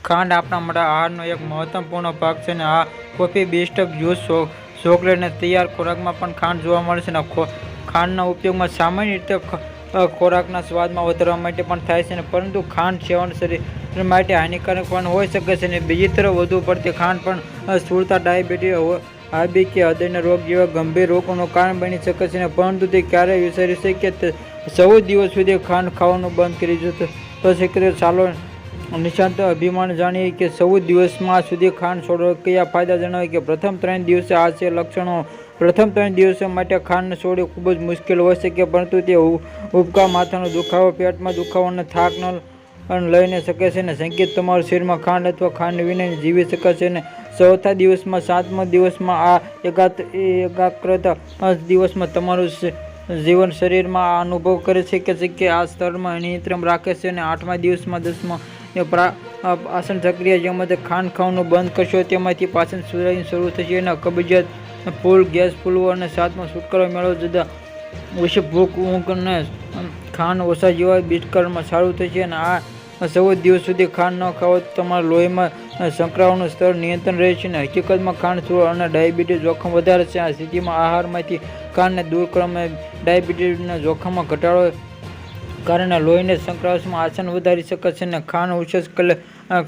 ખાંડ આપણા માટે આહારનો એક મહત્વપૂર્ણ ભાગ છે ને આ કોફી, બિસ્કટ, જ્યુસ, ચોકલેટ અને તૈયાર ખોરાકમાં પણ ખાંડ જોવા મળે છે ને ખાંડના ઉપયોગમાં સામાન્ય રીતે ખોરાકના સ્વાદમાં વધારવા માટે પણ થાય છે ને પરંતુ ખાંડ સેવન શરીર માટે હાનિકારક પણ હોઈ શકે છે ને બીજી તરફ વધુ પડતી ખાંડ પણ સ્થૂળતા, ડાયાબિટીસ, હાર્ટ કે હૃદયના રોગ જેવા ગંભીર રોગોનું કારણ બની શકે છે ને પરંતુ તે ક્યારેય વિચારી છે કે 14 દિવસ સુધી ખાંડ ખાવાનું બંધ કરી તો શકે. ચાલો નિશાંત અભિમાન જાણીએ કે 14 દિવસમાં સુધી ખાંડ છોડો કયા ફાયદા જણાવે કે પ્રથમ 3 દિવસે આ છે લક્ષણો. પ્રથમ 3 દિવસો માટે ખાંડ છોડવી ખૂબ જ મુશ્કેલ હોઈ શકે પરંતુ તે ઉબકા, માથાનો દુખાવો, પેટમાં દુખાવો અને થાક લઈને શકે છે ને સંકેત તમારું શરીરમાં ખાંડ અથવા ખાંડ વિના જીવી શકે છે ને ચોથા દિવસમાં 7મા દિવસમાં આ એકાગ્રતા દિવસમાં તમારું જીવન શરીરમાં આ અનુભવ કરી શકે છે કે આ સ્તરમાં નિયંત્રણ રાખે છે અને 8મા દિવસમાં 10મા પાચન પ્રક્રિયા જેમાં ખાંડ ખાવાનું બંધ કરશો તેમાંથી પાચન શરૂ થશે અને કબજિયાત, ફૂલ, ગેસ ફૂલવો અને 7મો છુટકારો મેળવો જુદા ઓછી ભૂખ, ઊંઘ અને ખાંડ ઓછા જેવા બિસ્કટમાં સારું થશે અને આ 14 દિવસ સુધી ખાંડ ન ખાવો તો તમારા લોહીમાં શર્કરાનું સ્તર નિયંત્રણ રહે છે અને હકીકતમાં ખાંડ શુગર અને ડાયાબિટીસ જોખમ વધારે છે. આ સ્થિતિમાં આહારમાંથી ખાંડને દૂર કરવામાં ડાયાબિટીસના જોખમમાં ઘટાડો કારણે લોહીને શર્કરામાં આસન વધારી શકે છે અને ખાંડ ઉચ્ચ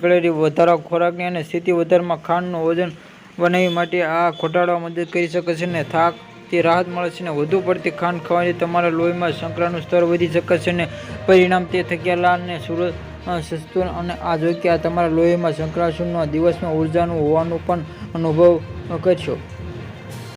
કેલરી વધારા ખોરાકની અને સ્થિતિ વધારમાં ખાંડનું વજન બનાવવા માટે આ ઘટાડવામાં મદદ કરી શકે છે અને થાકથી રાહત મળે છે અને વધુ પડતી ખાંડ ખાવાથી તમારા લોહીમાં શર્કરાનું સ્તર વધી શકે છે અને પરિણામ તે થકેલા અને સસ્તું અને આ જોકે તમારા લોહીમાં શર્કરા શૂન્ય દિવસમાં ઉર્જાનું હોવાનું પણ અનુભવ કરશો.